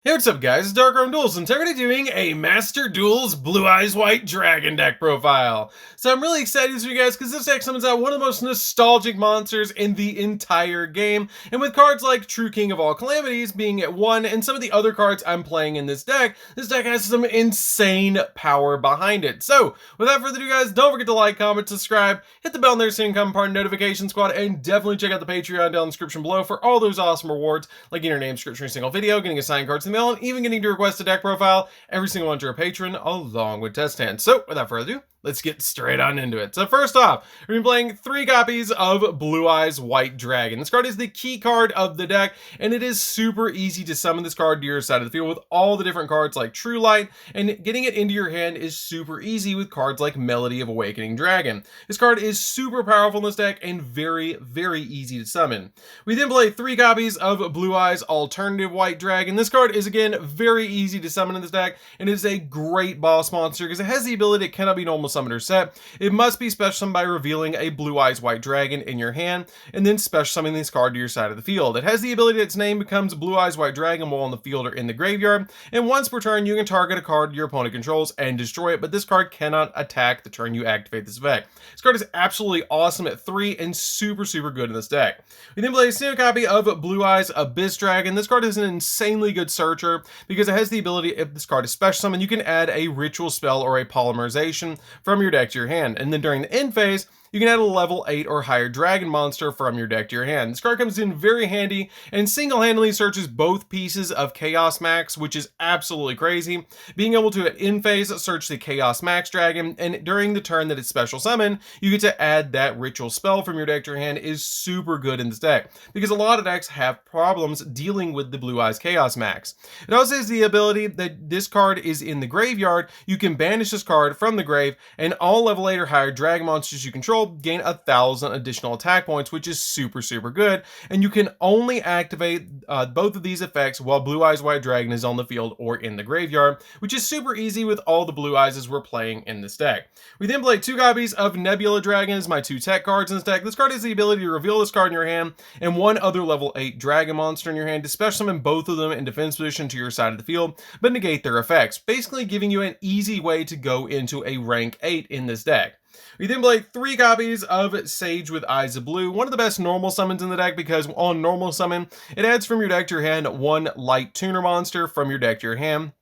Hey, what's up guys, it's DarkArmedDuelist, and today we're doing a Master Duels Blue Eyes White Dragon deck profile. So I'm really excited for you guys because this deck summons out one of the most nostalgic monsters in the entire game, and with cards like True King of All Calamities being at 1 and some of the other cards I'm playing in this deck has some insane power behind it. So without further ado guys, don't forget to like, comment, subscribe, hit the bell near so you can become part of the notification squad, and definitely check out the Patreon down in the description below for all those awesome rewards like getting your name description in a single video, getting assigned cards in the mail, and even getting to request a deck profile every single one to a patron along with test hands. So without further ado, let's get straight on into it. So first off, we're gonna be playing 3 copies of Blue Eyes White Dragon. This card is the key card of the deck, and it is super easy to summon this card to your side of the field with all the different cards like True Light, and getting it into your hand is super easy with cards like Melody of Awakening Dragon. This card is super powerful in this deck and very, very easy to summon. We then play 3 copies of Blue Eyes Alternative White Dragon. This card is again very easy to summon in this deck, and it is a great boss monster because it has the ability it cannot be normal summoner set. It must be special summoned by revealing a Blue Eyes White Dragon in your hand and then special summoning this card to your side of the field. It has the ability that its name becomes Blue Eyes White Dragon while on the field or in the graveyard, and once per turn you can target a card your opponent controls and destroy it, but this card cannot attack the turn you activate this effect. This card is absolutely awesome at 3 and super good in this deck. We then play a single copy of Blue Eyes Abyss Dragon. This card is an insanely good searcher because it has the ability, if this card is special summoned, you can add a ritual spell or a polymerization from your deck to your hand, and then during the end phase you can add a level 8 or higher dragon monster from your deck to your hand. This card comes in very handy and single-handedly searches both pieces of Chaos Max, which is absolutely crazy. Being able to, at end phase, search the Chaos Max Dragon, and during the turn that it's special summoned, you get to add that ritual spell from your deck to your hand is super good in this deck, because a lot of decks have problems dealing with the Blue Eyes Chaos Max. It also has the ability that this card is in the graveyard, you can banish this card from the grave, and all level 8 or higher dragon monsters you control gain 1,000 additional attack points, which is super good, and you can only activate both of these effects while Blue Eyes White Dragon is on the field or in the graveyard, which is super easy with all the Blue Eyes we're playing in this deck. We then play 2 copies of Nebula Dragon as my 2 tech cards in this deck. This card has the ability to reveal this card in your hand and 1 other level 8 dragon monster in your hand to special summon both of them in defense position to your side of the field, but negate their effects, basically giving you an easy way to go into a rank 8 in this deck. We then play 3 copies of Sage with Eyes of Blue, one of the best normal summons in the deck because on normal summon, it adds from your deck to your hand 1 light tuner monster from your deck to your hand.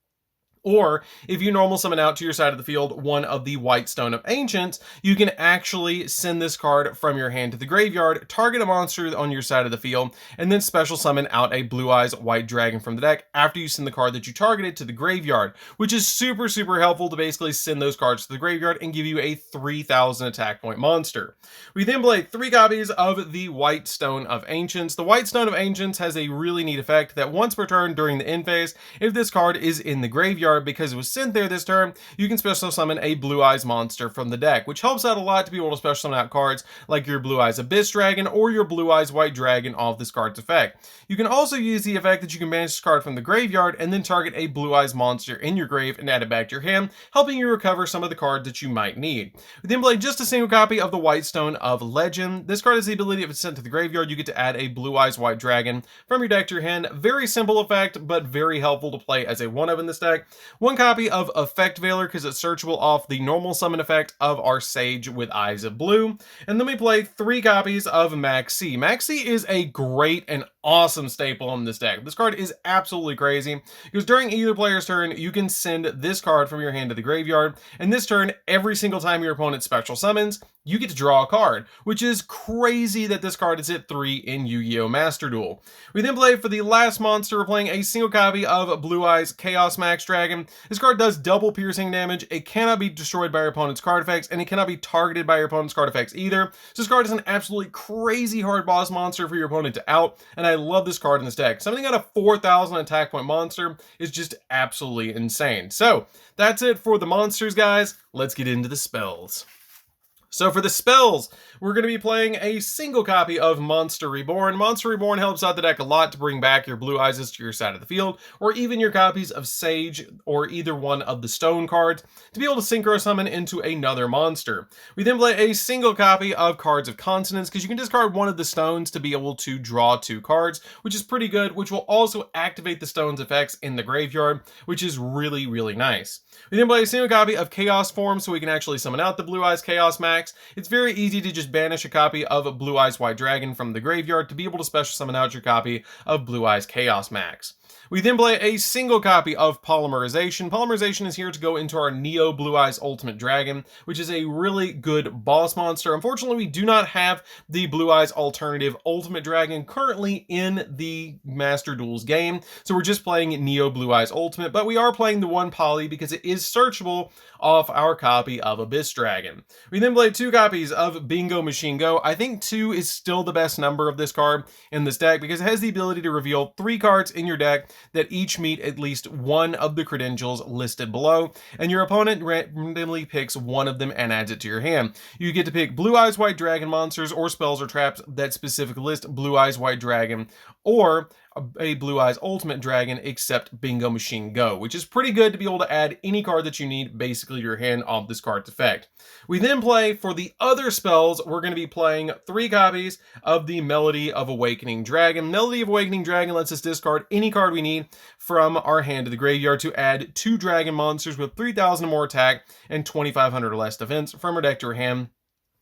Or, if you normal summon out to your side of the field 1 of the White Stone of Ancients, you can actually send this card from your hand to the graveyard, target a monster on your side of the field, and then special summon out a Blue Eyes White Dragon from the deck after you send the card that you targeted to the graveyard, which is super helpful to basically send those cards to the graveyard and give you a 3,000 attack point monster. We then play 3 copies of the White Stone of Ancients. The White Stone of Ancients has a really neat effect that once per turn during the end phase, if this card is in the graveyard, because it was sent there this turn, you can special summon a Blue Eyes monster from the deck, which helps out a lot to be able to special summon out cards like your Blue Eyes Abyss Dragon or your Blue Eyes White Dragon off this card's effect. You can also use the effect that you can banish this card from the graveyard and then target a Blue Eyes monster in your grave and add it back to your hand, helping you recover some of the cards that you might need. We then play just a single copy of the White Stone of Legend. This card has the ability, if it's sent to the graveyard, you get to add a Blue Eyes White Dragon from your deck to your hand. Very simple effect, but very helpful to play as a 1-of in this deck. 1 copy of Effect Veiler because it's searchable off the normal summon effect of our Sage with Eyes of Blue. And then we play 3 copies of Maxi. Maxi is a great and awesome staple in this deck. This card is absolutely crazy because during either player's turn, you can send this card from your hand to the graveyard, and this turn, every single time your opponent special summons, you get to draw a card, which is crazy that this card is at 3 in Yu-Gi-Oh! Master Duel. We then play for the last monster, we're playing a single copy of Blue Eyes Chaos Max Dragon. This card does double piercing damage, it cannot be destroyed by your opponent's card effects, and it cannot be targeted by your opponent's card effects either. So this card is an absolutely crazy hard boss monster for your opponent to out, and I love this card in this deck. Something out of 4,000 attack point monster is just absolutely insane. So that's it for the monsters, guys. Let's get into the spells. So for the spells, we're going to be playing a single copy of Monster Reborn. Monster Reborn helps out the deck a lot to bring back your blue eyes to your side of the field, or even your copies of Sage or either one of the stone cards to be able to synchro summon into another monster. We then play a single copy of Cards of Consonance because you can discard one of the stones to be able to draw 2 cards, which is pretty good, which will also activate the stone's effects in the graveyard, which is really, really nice. We then play a single copy of Chaos Form so we can actually summon out the Blue Eyes Chaos Max. It's very easy to just banish a copy of Blue Eyes White Dragon from the graveyard to be able to special summon out your copy of Blue Eyes Chaos Max. We then play a single copy of Polymerization. Polymerization is here to go into our Neo Blue Eyes Ultimate Dragon, which is a really good boss monster. Unfortunately, we do not have the Blue Eyes Alternative Ultimate Dragon currently in the Master Duels game, so we're just playing Neo Blue Eyes Ultimate, but we are playing the one poly because it is searchable off our copy of Abyss Dragon. We then play 2 copies of Bingo Machine Go. I think 2 is still the best number of this card in this deck because it has the ability to reveal 3 cards in your deck that each meet at least one of the credentials listed below, and your opponent randomly picks one of them and adds it to your hand. You get to pick Blue Eyes White Dragon monsters or spells or traps that specifically list Blue Eyes White Dragon or a Blue Eyes Ultimate Dragon except Bingo Machine Go, which is pretty good to be able to add any card that you need basically to your hand off this card's effect. We then play, for the other spells, we're going to be playing 3 copies of the Melody of Awakening Dragon. Melody of Awakening Dragon lets us discard any card we need from our hand to the graveyard to add 2 dragon monsters with 3,000 or more attack and 2,500 or less defense from our deck to our hand.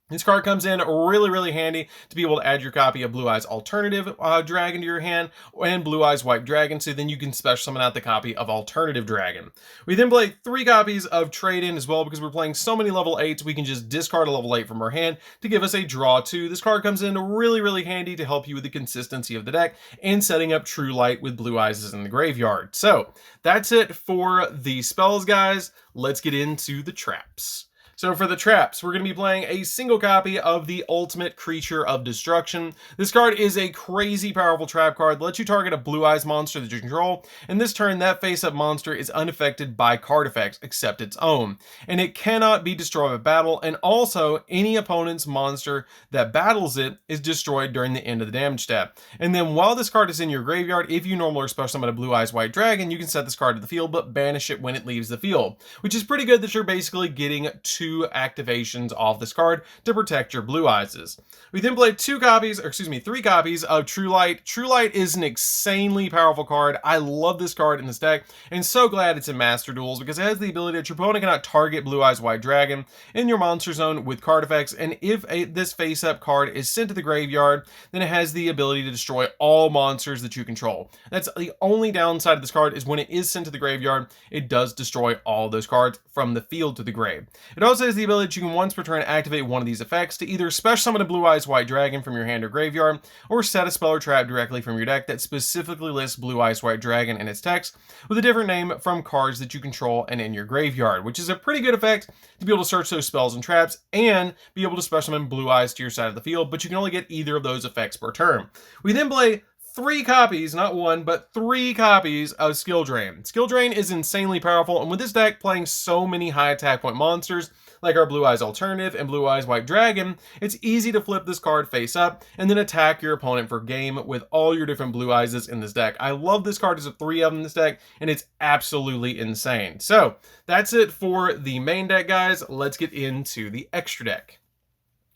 This card comes in really, really handy to be able to add your copy of Blue Eyes Alternative Dragon to your hand and Blue Eyes White Dragon, so then you can special summon out the copy of Alternative Dragon. We then play 3 copies of Trade-In as well because we're playing so many level 8s, we can just discard a level 8 from our hand to give us a draw 2. This card comes in really, really handy to help you with the consistency of the deck and setting up True Light with Blue Eyes in the graveyard. So that's it for the spells, guys. Let's get into the traps. So for the traps, we're going to be playing a single copy of the Ultimate Creature of Destruction. This card is a crazy powerful trap card that lets you target a Blue Eyes monster that you control, and this turn that face-up monster is unaffected by card effects except its own, and it cannot be destroyed by battle, and also any opponent's monster that battles it is destroyed during the end of the damage step. And then while this card is in your graveyard, if you normally special summon a Blue Eyes White Dragon, you can set this card to the field but banish it when it leaves the field, which is pretty good that you're basically getting 2 activations off this card to protect your Blue Eyes. We then play 3 copies of True Light. True Light is an insanely powerful card. I love this card in this deck and so glad it's in Master Duels because it has the ability that your opponent cannot target Blue Eyes White Dragon in your monster zone with card effects, and if this face-up card is sent to the graveyard, then it has the ability to destroy all monsters that you control. That's the only downside of this card, is when it is sent to the graveyard, it does destroy all those cards from the field to the grave. It also has the ability that you can once per turn activate one of these effects to either special summon a Blue Eyes White Dragon from your hand or graveyard, or set a spell or trap directly from your deck that specifically lists Blue Eyes White Dragon in its text with a different name from cards that you control and in your graveyard, which is a pretty good effect to be able to search those spells and traps and be able to special summon Blue Eyes to your side of the field, but you can only get either of those effects per turn. We then play 3 copies, not 1, but 3 copies of Skill Drain. Skill Drain is insanely powerful, and with this deck playing so many high attack point monsters, like our Blue Eyes Alternative and Blue Eyes White Dragon, it's easy to flip this card face up and then attack your opponent for game with all your different Blue Eyes in this deck. I love this card. There's 3 of them in this deck, and it's absolutely insane. So that's it for the main deck, guys. Let's get into the extra deck.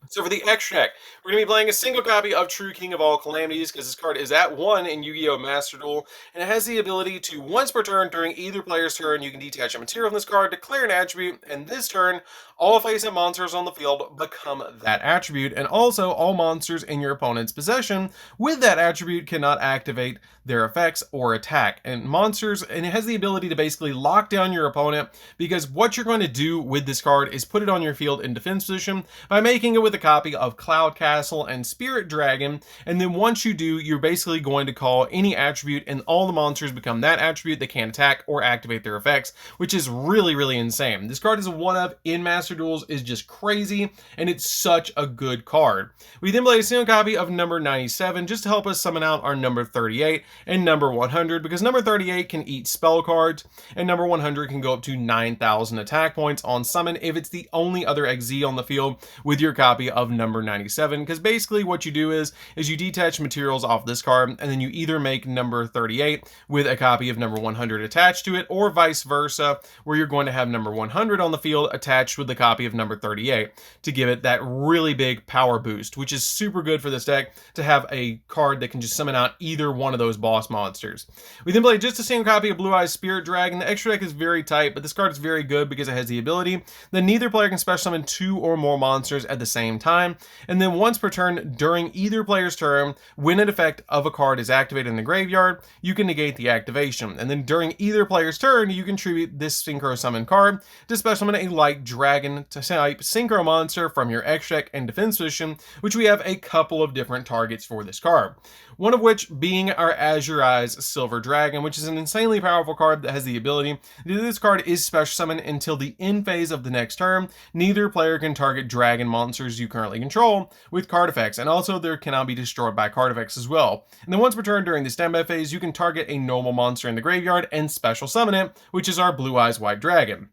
So for the extra deck, we're going to be playing a single copy of True King of All Calamities because this card is at 1 in Yu-Gi-Oh! Master Duel, and it has the ability to, once per turn during either player's turn, you can detach a material from this card, declare an attribute, and this turn, all face-up monsters on the field become that attribute, and also all monsters in your opponent's possession with that attribute cannot activate their effects or attack. And it has the ability to basically lock down your opponent, because what you're going to do with this card is put it on your field in defense position by making it with with a copy of Cloud Castle and Spirit Dragon, and then once you do, you're basically going to call any attribute and all the monsters become that attribute that can attack or activate their effects, which is really insane. This card is a one-of in Master Duels, is just crazy, and it's such a good card. We then play a single copy of number 97 just to help us summon out our number 38 and number 100, because number 38 can eat spell cards, and number 100 can go up to 9,000 attack points on summon if it's the only other XZ on the field with your copy of number 97, because basically what you do is you detach materials off this card, and then you either make number 38 with a copy of number 100 attached to it, or vice versa, where you're going to have number 100 on the field attached with the copy of number 38 to give it that really big power boost, which is super good for this deck to have a card that can just summon out either one of those boss monsters. We then play just a single copy of Blue Eyes Spirit Dragon. The extra deck is very tight, but this card is very good because it has the ability that neither player can special summon 2 or more monsters at the same time, and then once per turn during either player's turn, when an effect of a card is activated in the graveyard, you can negate the activation, and then during either player's turn, you contribute this Synchro Summon card to special summon a light dragon type Synchro monster from your extra deck and defense position, which we have a couple of different targets for this card. One of which being our Azure Eyes Silver Dragon, which is an insanely powerful card that has the ability that this card is special summoned until the end phase of the next turn. Neither player can target dragon monsters you currently control with card effects, and also there cannot be destroyed by card effects as well. And then once per turn during the standby phase, you can target a normal monster in the graveyard and special summon it, which is our Blue Eyes White Dragon.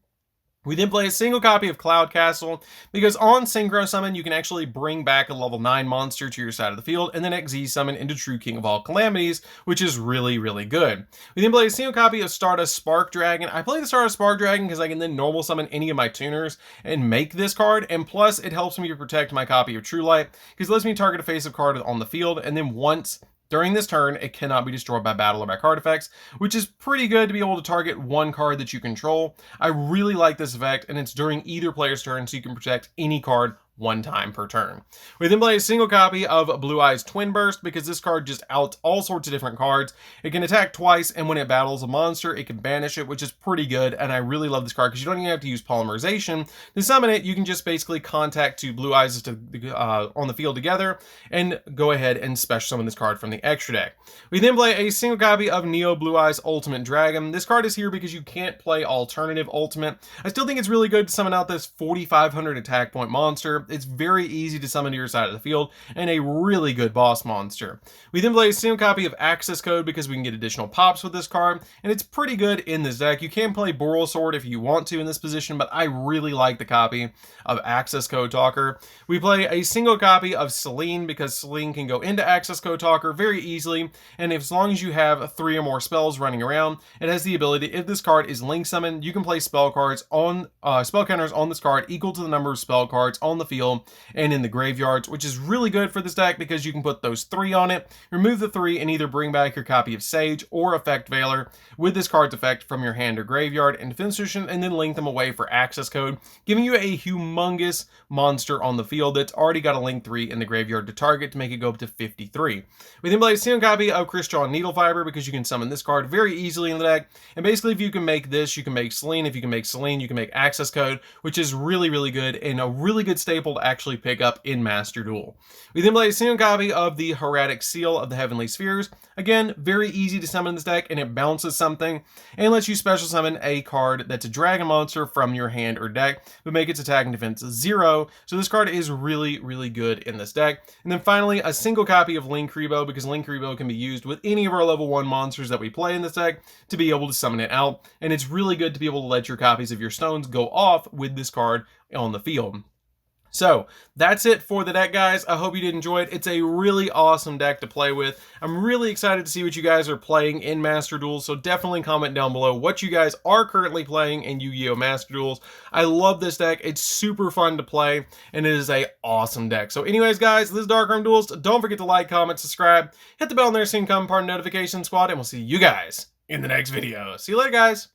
We then play a single copy of Cloud Castle, because on Synchro Summon, you can actually bring back a level 9 monster to your side of the field, and then XZ summon into True King of all Calamities, which is really good. We then play a single copy of Stardust Spark Dragon. I play the Stardust Spark Dragon because I can then normal summon any of my tuners and make this card, and plus it helps me to protect my copy of True Light, because it lets me target a face-up card on the field, and then once during this turn, it cannot be destroyed by battle or by card effects, which is pretty good to be able to target one card that you control. I really like this effect, and it's during either player's turn, so you can protect any card one time per turn. We then play a single copy of Blue Eyes Twin Burst, because this card just outs all sorts of different cards. It can attack twice, and when it battles a monster, it can banish it, which is pretty good, and I really love this card because you don't even have to use Polymerization to summon it. You can just basically contact 2 Blue Eyes on the field together, and go ahead and special summon this card from the extra deck. We then play a single copy of Neo Blue Eyes Ultimate Dragon. This card is here because you can't play alternative Ultimate. I still think it's really good to summon out this 4,500 attack point monster. It's very easy to summon to your side of the field, and a really good boss monster. We then play a single copy of Access Code because we can get additional pops with this card, and it's pretty good in this deck. You can play Boral Sword if you want to in this position, but I really like the copy of Access Code Talker. We play a single copy of Selene because Selene can go into Access Code Talker very easily, and as long as you have 3 or more spells running around, it has the ability, if this card is link summoned, you can play spell cards on spell counters on this card equal to the number of spell cards on the field and in the graveyards, which is really good for this deck because you can put those 3 on it, remove the 3, and either bring back your copy of Sage or Effect Veiler with this card's effect from your hand or graveyard and defense position, and then link them away for Access Code, giving you a humongous monster on the field that's already got a link 3 in the graveyard to target to make it go up to 53. We then play a single copy of Crystal Needle Fiber because you can summon this card very easily in the deck, and basically if you can make this, you can make Selene. If you can make Selene, you can make Access Code, which is really good and a really good staple to actually pick up in Master Duel. We then play a single copy of the Hieratic Seal of the Heavenly Spheres. Again, very easy to summon this deck, and it bounces something and lets you special summon a card that's a dragon monster from your hand or deck, but make its attack and defense 0. So this card is really good in this deck. And then finally, a single copy of Linkuriboh, because Linkuriboh can be used with any of our level 1 monsters that we play in this deck to be able to summon it out. And it's really good to be able to let your copies of your stones go off with this card on the field. So that's it for the deck, guys. I hope you did enjoy it. It's a really awesome deck to play with. I'm really excited to see what you guys are playing in Master Duels, so definitely comment down below what you guys are currently playing in Yu-Gi-Oh! Master Duels. I love this deck. It's super fun to play, and it is a awesome deck. So anyways, guys, this is DarkArmedDuelist. Don't forget to like, comment, subscribe, hit the bell on there so you can become part of the notification squad, and we'll see you guys in the next video. See you later, guys.